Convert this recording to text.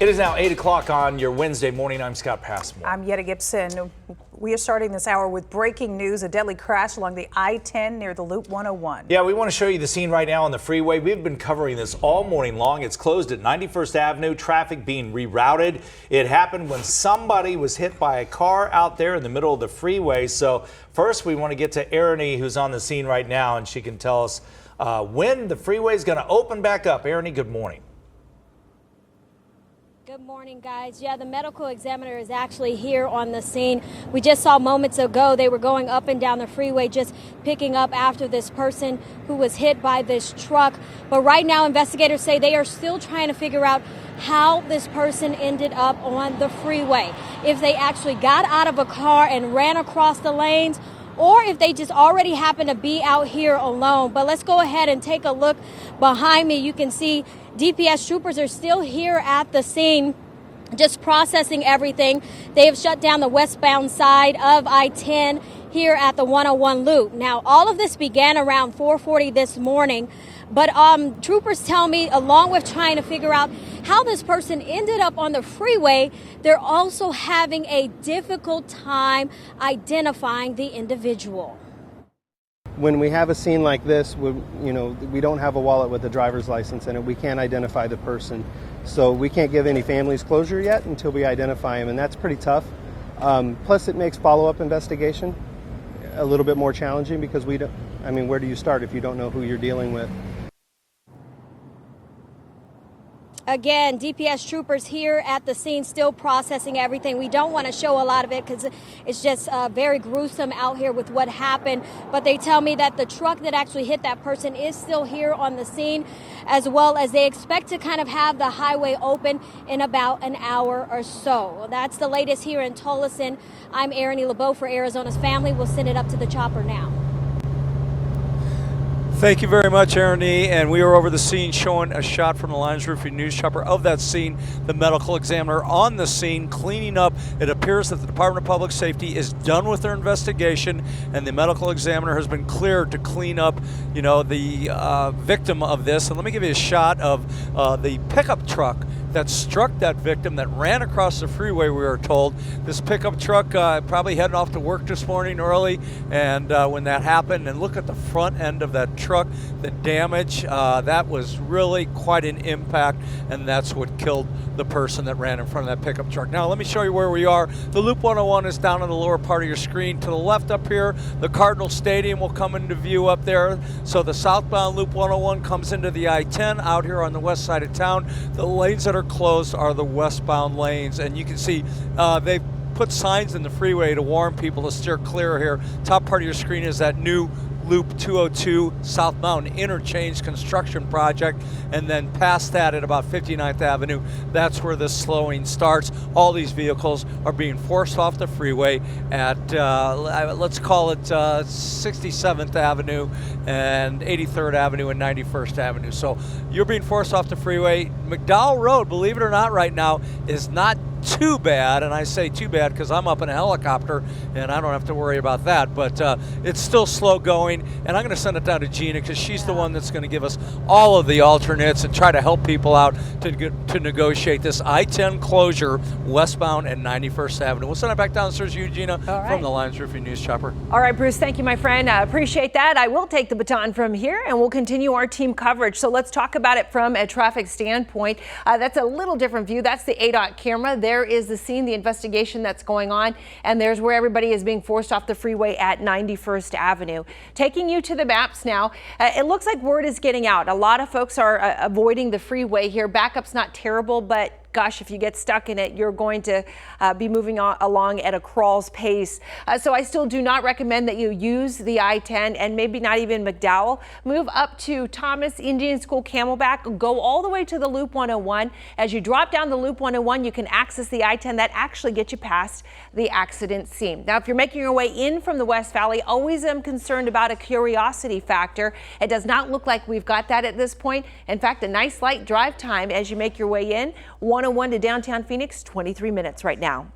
It is now 8 o'clock on your Wednesday morning. I'm Scott Passmore. I'm Yetta Gibson. We are starting this hour with breaking news, a deadly crash along the I-10 near the Loop 101. Yeah, we want to show you the scene right now on the freeway. We've been covering this all morning long. It's closed at 91st Avenue, traffic being rerouted. It happened when somebody was hit by a car out there in the middle of the freeway. So first we want to get to Ernie, who's on the scene right now, and she can tell us when the freeway is going to open back up. Ernie, good morning. Good morning, guys. Yeah, the medical examiner is actually here on the scene. We just saw moments ago they were going up and down the freeway just picking up after this person who was hit by this truck. But right now, investigators say they are still trying to figure out how this person ended up on the freeway. If they actually got out of a car and ran across the lanes, or if they just already happened to be out here alone. But let's go ahead and take a look behind me. You can see DPS troopers are still here at the scene, just processing everything. They have shut down the westbound side of I-10 here at the 101 loop. Now, all of this began around 4:40 this morning, but troopers tell me, along with trying to figure out how this person ended up on the freeway, they're also having a difficult time identifying the individual. When we have a scene like this, we don't have a wallet with a driver's license in it. We can't identify the person. So we can't give any families closure yet until we identify them, and that's pretty tough. Plus, it makes follow-up investigation a little bit more challenging because where do you start if you don't know who you're dealing with? Again, DPS troopers here at the scene still processing everything. We don't want to show a lot of it because it's just very gruesome out here with what happened. But they tell me that the truck that actually hit that person is still here on the scene, as well as they expect to kind of have the highway open in about an hour or so. That's the latest here in Tolleson. I'm Ernie LeBeau for Arizona's Family. We'll send it up to the chopper now. Thank you very much, Ernie. And we are over the scene showing a shot from the Lions Roofing News Chopper of that scene. The medical examiner on the scene cleaning up. It appears that the Department of Public Safety is done with their investigation, and the medical examiner has been cleared to clean up, the victim of this. And let me give you a shot of the pickup truck that struck that victim that ran across the freeway, we were told. This pickup truck probably heading off to work this morning early, and when that happened, and look at the front end of that truck, the damage, that was really quite an impact, and that's what killed the person that ran in front of that pickup truck. Now let me show you where we are. The Loop 101 is down on the lower part of your screen. To the left up here, the Cardinal Stadium will come into view up there. So the southbound Loop 101 comes into the I-10 out here on the west side of town. The lanes that are closed are the westbound lanes, and you can see they've put signs in the freeway to warn people to steer clear here. Top part of your screen is that new Loop 202 southbound interchange construction project, and then past that at about 59th Avenue, that's where the slowing starts. All these vehicles are being forced off the freeway at, let's call it 67th Avenue and 83rd Avenue and 91st Avenue. So you're being forced off the freeway. McDowell Road, believe it or not, right now is not too bad, and I say too bad because I'm up in a helicopter and I don't have to worry about that, but it's still slow going, and I'm going to send it down to Gina because she's the one that's going to give us all of the alternates and try to help people out to negotiate this I-10 closure westbound and 91st Avenue. We'll send it back downstairs to you, Gina, from the Lions Roofing News Chopper. All right, Bruce, thank you, my friend. I appreciate that. I will take the baton from here, and we'll continue our team coverage. So let's talk about it from a traffic standpoint. That's a little different view. That's the ADOT camera. There is the scene, the investigation that's going on, and there's where everybody is being forced off the freeway at 91st Avenue. Taking you to the maps now, it looks like word is getting out. A lot of folks are avoiding the freeway here. Backup's not terrible, but gosh, if you get stuck in it, you're going to be moving along at a crawl's pace. So I still do not recommend that you use the I-10 and maybe not even McDowell. Move up to Thomas Indian School Camelback, go all the way to the Loop 101. As you drop down the Loop 101, you can access the I-10. That actually gets you past the accident scene. Now, if you're making your way in from the West Valley, always am concerned about a curiosity factor. It does not look like we've got that at this point. In fact, a nice light drive time as you make your way in. 101 to downtown Phoenix, 23 minutes right now.